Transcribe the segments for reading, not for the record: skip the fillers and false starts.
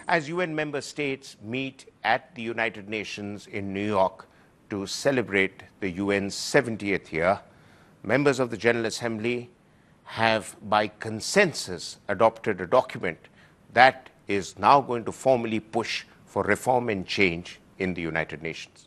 As UN member states meet at the United Nations in New York to celebrate the UN's 70th year, members of the General Assembly have, by consensus, adopted a document that is now going to formally push for reform and change in the United Nations.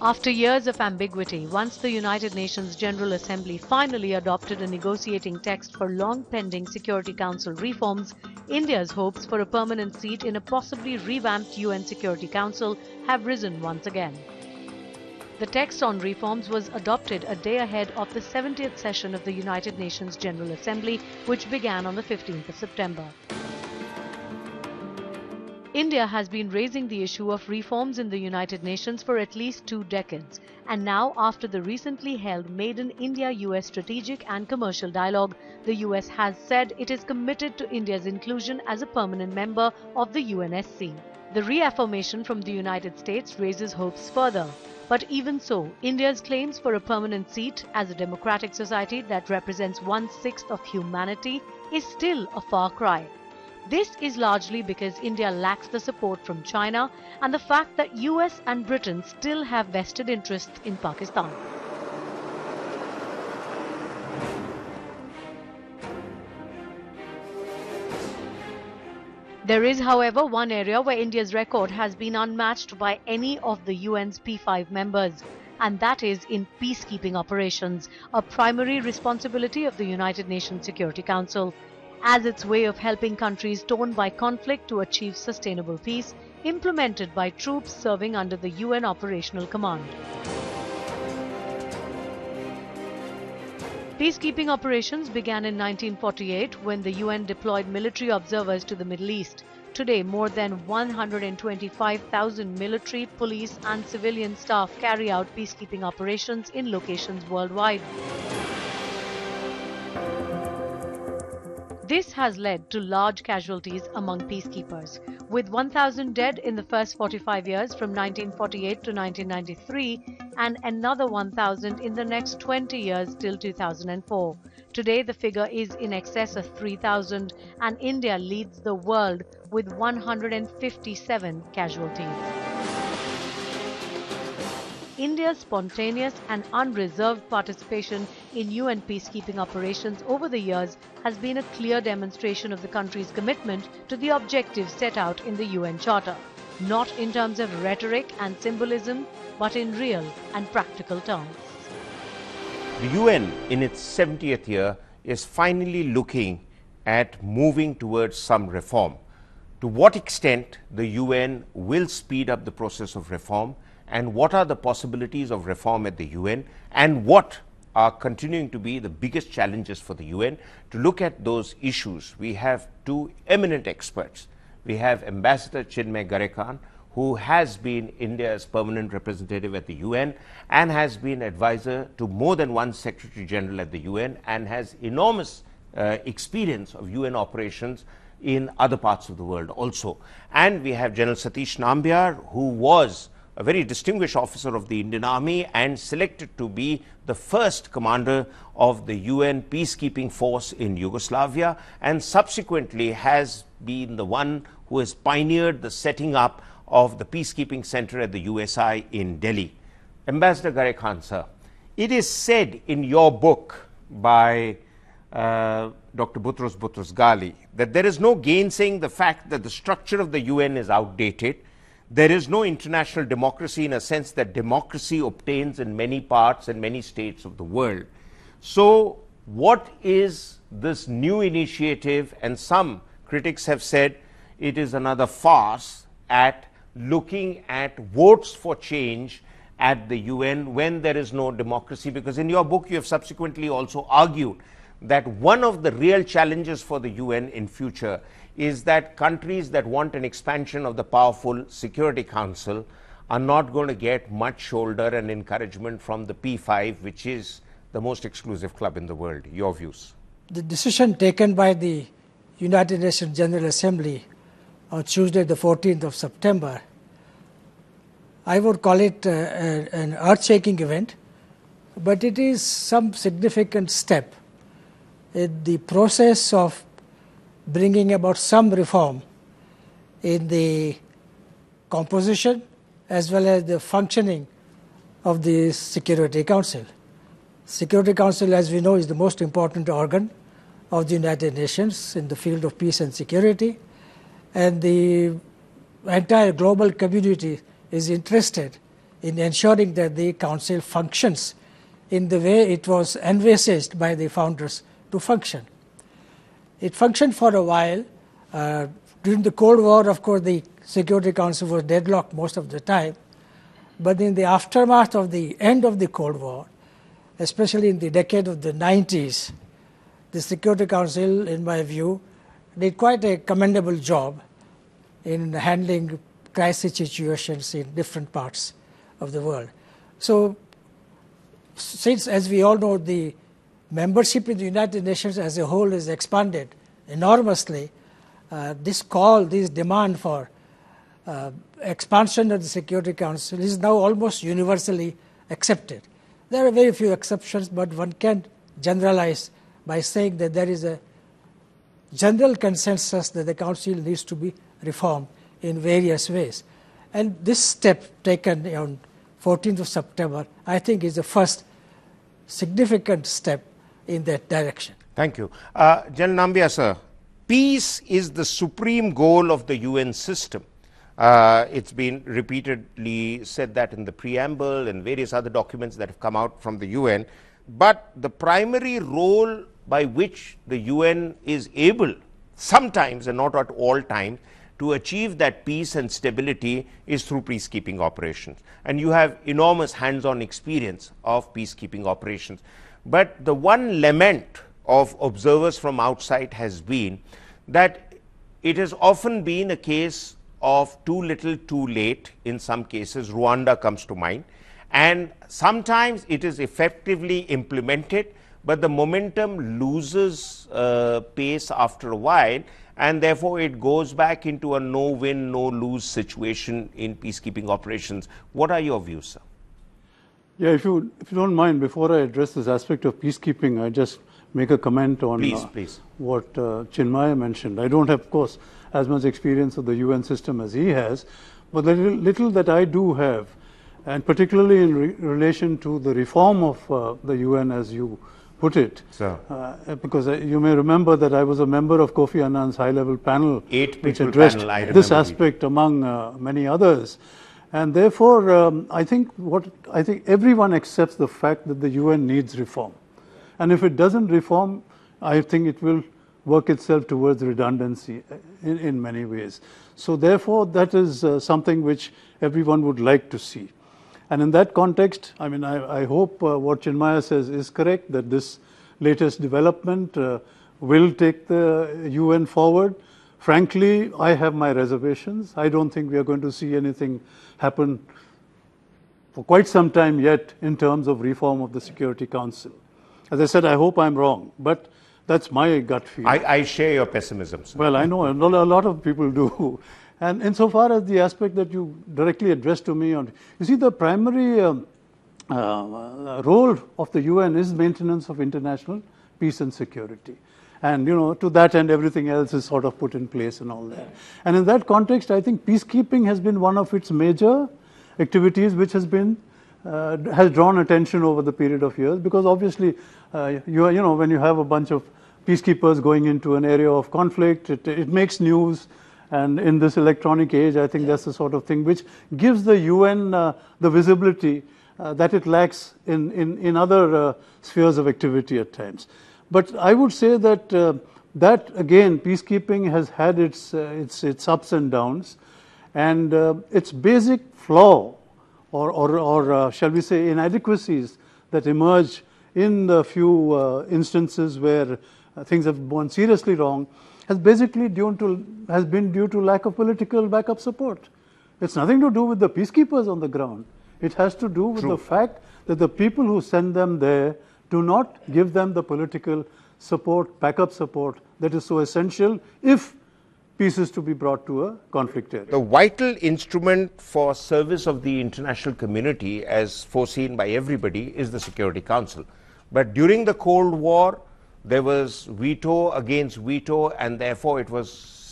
After years of ambiguity, once the United Nations General Assembly finally adopted a negotiating text for long-pending Security Council reforms, India's hopes for a permanent seat in a possibly revamped UN Security Council have risen once again. The text on reforms was adopted a day ahead of the 70th session of the United Nations General Assembly, which began on the 15th of September. India has been raising the issue of reforms in the United Nations for at least 2 decades, and now after the recently held maiden India-US strategic and commercial dialogue, the US has said it is committed to India's inclusion as a permanent member of the UNSC. The reaffirmation from the United States raises hopes further. But even so, India's claims for a permanent seat as a democratic society that represents 1/6 of humanity is still a far cry. This is largely because India lacks the support from China and the fact that US and Britain still have vested interests in Pakistan. There is, however, one area where India's record has been unmatched by any of the UN's P5 members, and that is in peacekeeping operations, a primary responsibility of the United Nations Security Council, as its way of helping countries torn by conflict to achieve sustainable peace, implemented by troops serving under the UN Operational Command. Peacekeeping operations began in 1948 when the UN deployed military observers to the Middle East. Today, more than 125,000 military, police and civilian staff carry out peacekeeping operations in locations worldwide. This has led to large casualties among peacekeepers, with 1,000 dead in the first 45 years from 1948 to 1993 and another 1,000 in the next 20 years till 2004. Today, the figure is in excess of 3,000 and India leads the world with 157 casualties. India's spontaneous and unreserved participation in UN peacekeeping operations over the years has been a clear demonstration of the country's commitment to the objectives set out in the UN Charter, not in terms of rhetoric and symbolism, but in real and practical terms. The UN, in its 70th year, is finally looking at moving towards some reform. To what extent the UN will speed up the process of reform, and what are the possibilities of reform at the UN, and what are continuing to be the biggest challenges for the UN. To look at those issues, we have 2 eminent experts. We have Ambassador Chinmay Garekhan, who has been India's permanent representative at the UN and has been advisor to more than one Secretary General at the UN and has enormous experience of UN operations in other parts of the world also. And we have General Satish Nambiar, who was a very distinguished officer of the Indian Army and selected to be the first commander of the UN peacekeeping force in Yugoslavia, and subsequently has been the one who has pioneered the setting up of the peacekeeping center at the USI in Delhi. Ambassador Garekhan, sir, it is said in your book by Dr. Boutros Boutros-Ghali that there is no gainsaying the fact that the structure of the UN is outdated. There is no international democracy in a sense that democracy obtains in many parts and many states of the world. So what is this new initiative? And some critics have said it is another farce at looking at votes for change at the UN when there is no democracy, because in your book you have subsequently also argued that one of the real challenges for the UN in future is that countries that want an expansion of the powerful Security Council are not going to get much shoulder and encouragement from the P5, which is the most exclusive club in the world. Your views? The decision taken by the United Nations General Assembly on Tuesday, the 14th of September, I would call it an earth-shaking event, but it is some significant step in the process of bringing about some reform in the composition as well as the functioning of the Security Council. Security Council, as we know, is the most important organ of the United Nations in the field of peace and security, and the entire global community is interested in ensuring that the Council functions in the way it was envisaged by the founders to function. It functioned for a while. During the Cold War, of course, the Security Council was deadlocked most of the time, but in the aftermath of the end of the Cold War, especially in the decade of the 90s, the Security Council, in my view, did quite a commendable job in handling crisis situations in different parts of the world. So, since, as we all know, the membership in the United Nations as a whole is expanded enormously, this call, this demand for expansion of the Security Council is now almost universally accepted. There are very few exceptions, but one can generalize by saying that there is a general consensus that the Council needs to be reformed in various ways. And this step taken on 14th of September, I think, is the first significant step in that direction. Thank you. General Nambia, sir, peace is the supreme goal of the UN system. It's been repeatedly said that in the preamble and various other documents that have come out from the UN. But the primary role by which the UN is able, sometimes and not at all times, to achieve that peace and stability is through peacekeeping operations. And you have enormous hands-on experience of peacekeeping operations. But the one lament of observers from outside has been that it has often been a case of too little, too late. In some cases, Rwanda comes to mind, and sometimes it is effectively implemented, but the momentum loses pace after a while, and therefore it goes back into a no-win, no-lose situation in peacekeeping operations. What are your views, sir? Yeah, if you don't mind, before I address this aspect of peacekeeping, I just make a comment on please. What Chinmaya mentioned. I don't have, of course, as much experience of the UN system as he has, but the little that I do have, and particularly in relation to the reform of the UN, as you put it, because you may remember that I was a member of Kofi Annan's high-level panel, which addressed this aspect among many others. And therefore, I think everyone accepts the fact that the UN needs reform. And if it doesn't reform, I think it will work itself towards redundancy in many ways. So therefore, that is something which everyone would like to see. And in that context, I mean, I hope what Chinmaya says is correct, that this latest development will take the UN forward. Frankly, I have my reservations. I don't think we are going to see anything happen for quite some time yet in terms of reform of the Security Council. As I said, I hope I'm wrong, but that's my gut feeling. I share your pessimism, sir. Well, I know a lot of people do. And insofar as the aspect that you directly addressed to me on, you see, the primary role of the UN is maintenance of international peace and security. And, you know, to that end, everything else is sort of put in place and all that. And in that context, I think peacekeeping has been one of its major activities which has been has drawn attention over the period of years, because obviously, you know, when you have a bunch of peacekeepers going into an area of conflict, it makes news. And in this electronic age, I think that's the sort of thing which gives the UN the visibility that it lacks in other spheres of activity at times. But I would say that that again, peacekeeping has had its ups and downs, and its basic flaw, or shall we say inadequacies that emerge in the few instances where things have gone seriously wrong, has basically been due to lack of political backup support. It's nothing to do with the peacekeepers on the ground. It has to do with the fact that the people who send them there do not give them the political support, backup support that is so essential if peace is to be brought to a conflict area. The vital instrument for service of the international community, as foreseen by everybody, is the Security Council. But during the Cold War, there was veto against veto, and therefore it was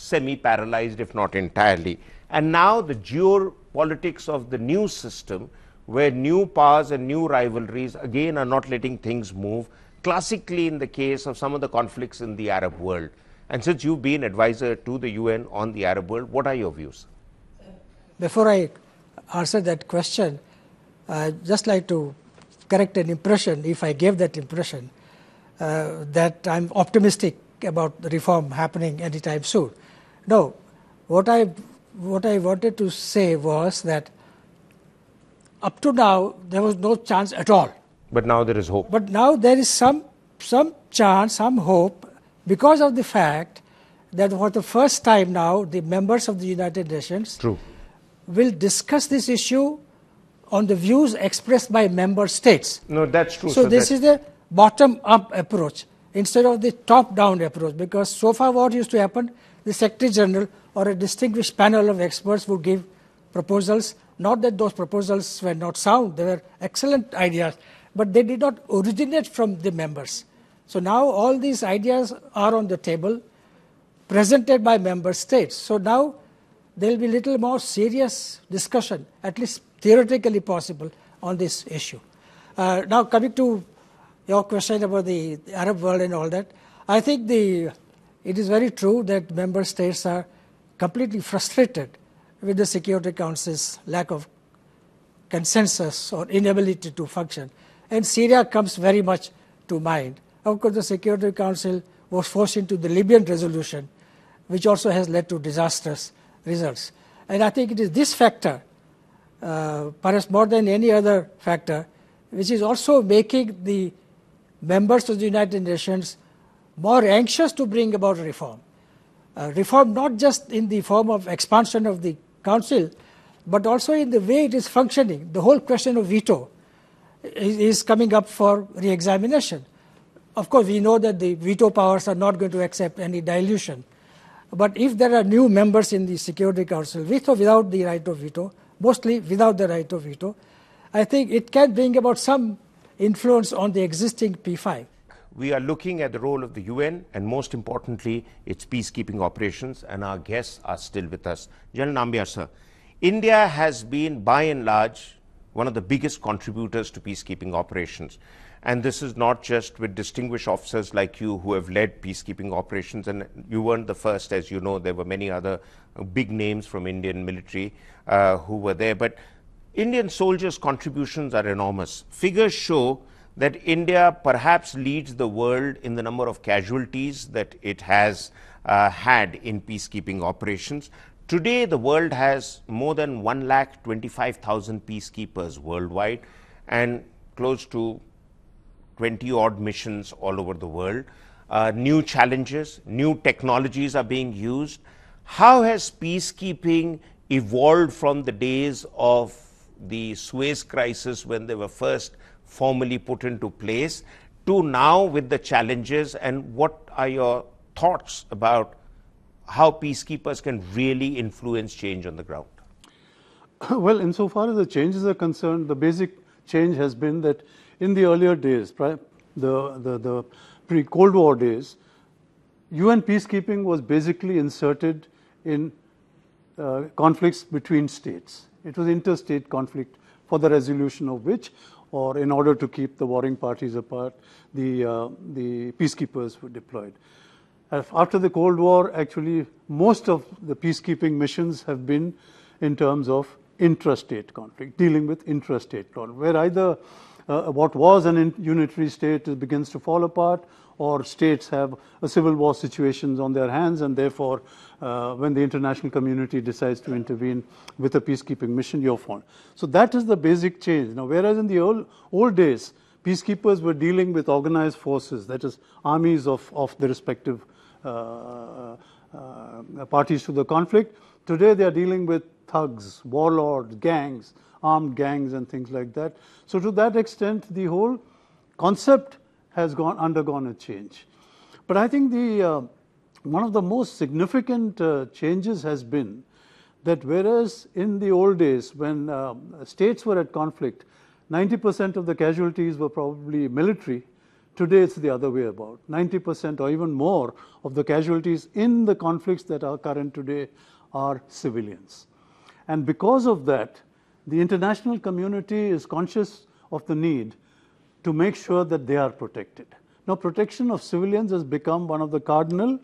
semi-paralyzed, if not entirely. And now the geopolitics of the new system, where new powers and new rivalries again are not letting things move, classically in the case of some of the conflicts in the Arab world. And since you've been advisor to the UN on the Arab world, what are your views? Before I answer that question, I'd just like to correct an impression, if I gave that impression, that I'm optimistic about the reform happening anytime soon. No, what I wanted to say was that up to now there was no chance at all. But now there is hope. But now there is some chance, some hope, because of the fact that for the first time now the members of the United Nations will discuss this issue on the views expressed by member states. No, that's true. So this is the bottom-up approach instead of the top-down approach, because so far what used to happen, the Secretary General or a distinguished panel of experts would give proposals. Not that those proposals were not sound, they were excellent ideas, but they did not originate from the members. So now all these ideas are on the table, presented by member states. So now there will be little more serious discussion, at least theoretically possible, on this issue. Now coming to your question about the Arab world and all that, I think it is very true that member states are completely frustrated with the Security Council's lack of consensus or inability to function. And Syria comes very much to mind. Of course, the Security Council was forced into the Libyan resolution, which also has led to disastrous results. And I think it is this factor, perhaps more than any other factor, which is also making the members of the United Nations more anxious to bring about reform. Reform not just in the form of expansion of the Council, but also in the way it is functioning. The whole question of veto is coming up for re-examination. Of course, we know that the veto powers are not going to accept any dilution. But if there are new members in the Security Council, with or without the right of veto, mostly without the right of veto, I think it can bring about some influence on the existing P5. We are looking at the role of the UN and, most importantly, its peacekeeping operations, and our guests are still with us. General Nambiar, sir, India has been, by and large, one of the biggest contributors to peacekeeping operations. And this is not just with distinguished officers like you who have led peacekeeping operations, and you weren't the first, as you know, there were many other big names from Indian military who were there. But Indian soldiers' contributions are enormous. Figures show that India perhaps leads the world in the number of casualties that it has had in peacekeeping operations. Today, the world has more than 1,25,000 peacekeepers worldwide and close to 20-odd missions all over the world. New challenges, new technologies are being used. How has peacekeeping evolved from the days of the Suez crisis, when they were first formally put into place, to now with the challenges, and what are your thoughts about how peacekeepers can really influence change on the ground? Well, insofar as the changes are concerned, the basic change has been that in the earlier days, the pre-Cold War days, UN peacekeeping was basically inserted in conflicts between states. It was interstate conflict, for the resolution of which, or in order to keep the warring parties apart, the peacekeepers were deployed. After the Cold War, actually, most of the peacekeeping missions have been in terms of intrastate conflict, dealing with intrastate conflict, where either what was an unitary state begins to fall apart, or states have a civil war situations on their hands, and therefore, when the international community decides to intervene with a peacekeeping mission, you're formed. So that is the basic change. Now, whereas in the old days, peacekeepers were dealing with organized forces, that is, armies of the respective parties to the conflict. Today, they are dealing with thugs, warlords, gangs, armed gangs, and things like that. So to that extent, the whole concept has undergone a change. But I think one of the most significant changes has been that whereas in the old days, when states were at conflict, 90% of the casualties were probably military. Today it's the other way about. 90% or even more of the casualties in the conflicts that are current today are civilians. And because of that, the international community is conscious of the need to make sure that they are protected. Now, protection of civilians has become one of the cardinal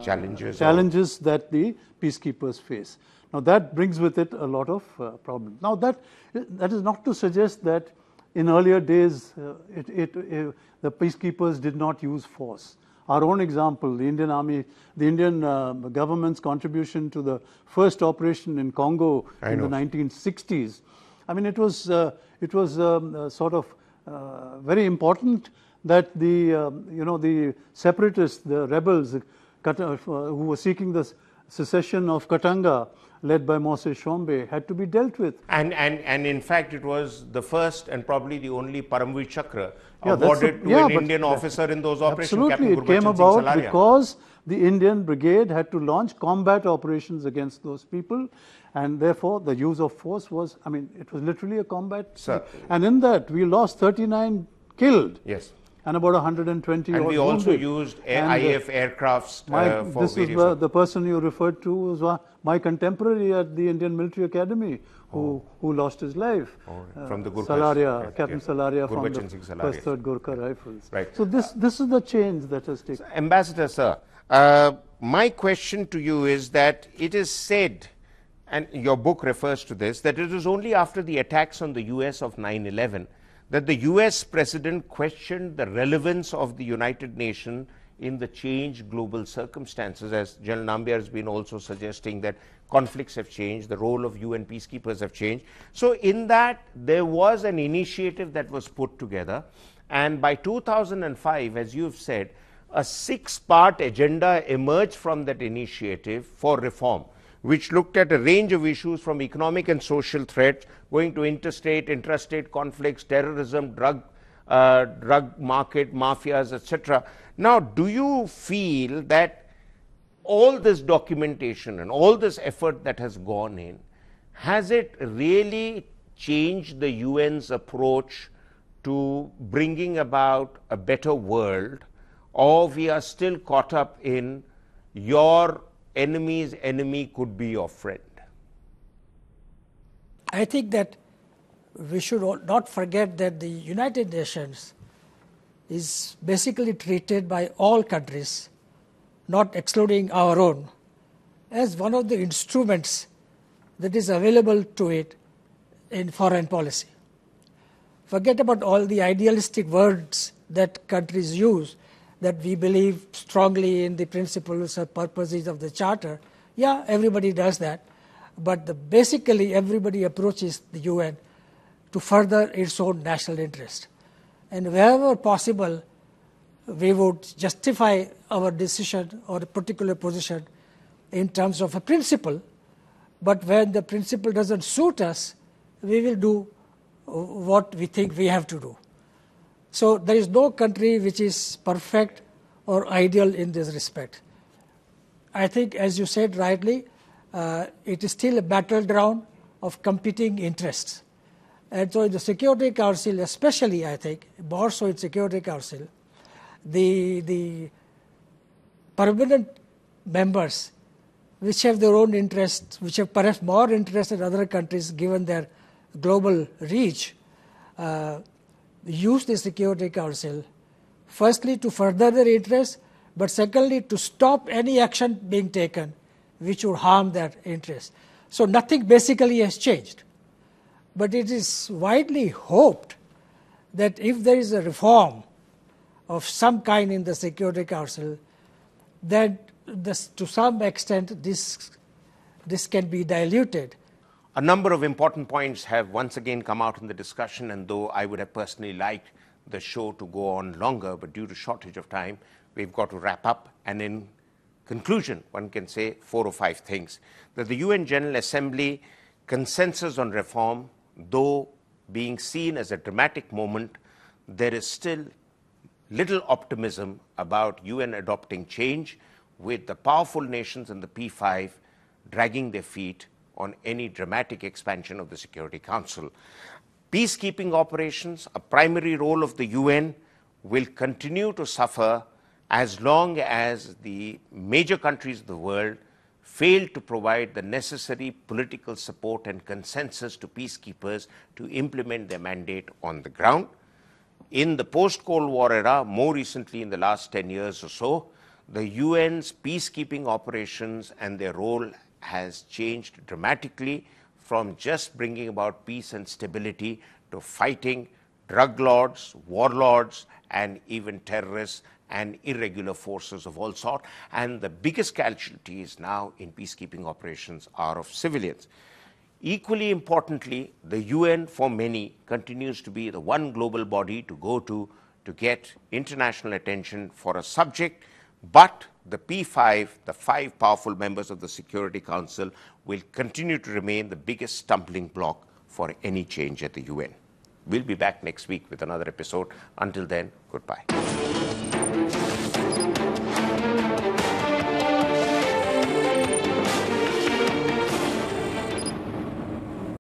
challenges that the peacekeepers face. Now, that brings with it a lot of problems. Now, that is not to suggest that in earlier days the peacekeepers did not use force. Our own example, the Indian Army, the Indian government's contribution to the first operation in Congo in the 1960s. I mean, it was sort of very important that the separatists, the rebels, who were seeking the secession of Katanga, led by Moses Shombe, had to be dealt with. And in fact, it was the first and probably the only Paramveer Chakra awarded to an Indian officer in those operations. Absolutely, it came about because the Indian brigade had to launch combat operations against those people, and therefore the use of force was, I mean, it was literally a combat. Sir. And in that, we lost 39 killed. Yes. And about 120 and we also wounded. used IF aircrafts for this is the person you referred to was my contemporary at the Indian Military Academy who lost his life. From the Gurkhas. Salaria, Captain Salaria from the 1st 3rd Gurkha Rifles. Right. So this is the change that has taken. Ambassador, sir, my question to you is that it is said, and your book refers to this, that it was only after the attacks on the US of 9/11 that the US president questioned the relevance of the United Nations in the changed global circumstances, as General Nambiar has been also suggesting that conflicts have changed, the role of UN peacekeepers have changed. So in that, there was an initiative that was put together, and by 2005, as you've said, a 6-part agenda emerged from that initiative for reform, which looked at a range of issues from economic and social threats, going to interstate, intrastate conflicts, terrorism, drug market, mafias, etc. Now, do you feel that all this documentation and all this effort that has gone in, has it really changed the UN's approach to bringing about a better world, or we are still caught up in your enemy's enemy could be your friend? I think that we should not forget that the United Nations is basically treated by all countries, not excluding our own, as one of the instruments that is available to it in foreign policy. Forget about all the idealistic words that countries use, that we believe strongly in the principles or purposes of the Charter. Yeah, everybody does that. But basically everybody approaches the UN to further its own national interest. And wherever possible, we would justify our decision or a particular position in terms of a principle. But when the principle doesn't suit us, we will do what we think we have to do. So there is no country which is perfect or ideal in this respect. I think, as you said rightly, it is still a battleground of competing interests. And so in the Security Council, especially, I think, more so in Security Council, the permanent members which have their own interests, which have perhaps more interest than other countries given their global reach, use the Security Council, firstly to further their interests, but secondly to stop any action being taken which would harm their interests. So nothing basically has changed. But it is widely hoped that if there is a reform of some kind in the Security Council, then to some extent this can be diluted. A number of important points have once again come out in the discussion, and though I would have personally liked the show to go on longer, but due to shortage of time, we've got to wrap up. And in conclusion, one can say 4 or 5 things. That the UN General Assembly consensus on reform, though being seen as a dramatic moment, there is still little optimism about UN adopting change, with the powerful nations in the P5 dragging their feet on any dramatic expansion of the Security Council. Peacekeeping operations, a primary role of the UN, will continue to suffer as long as the major countries of the world fail to provide the necessary political support and consensus to peacekeepers to implement their mandate on the ground. In the post-Cold War era, more recently in the last 10 years or so, the UN's peacekeeping operations and their role has changed dramatically from just bringing about peace and stability to fighting drug lords, warlords, and even terrorists and irregular forces of all sorts. And the biggest casualties now in peacekeeping operations are of civilians. Equally importantly, the UN for many continues to be the one global body to go to get international attention for a subject, but the P5, the 5 powerful members of the Security Council, will continue to remain the biggest stumbling block for any change at the UN. We'll be back next week with another episode. Until then, goodbye.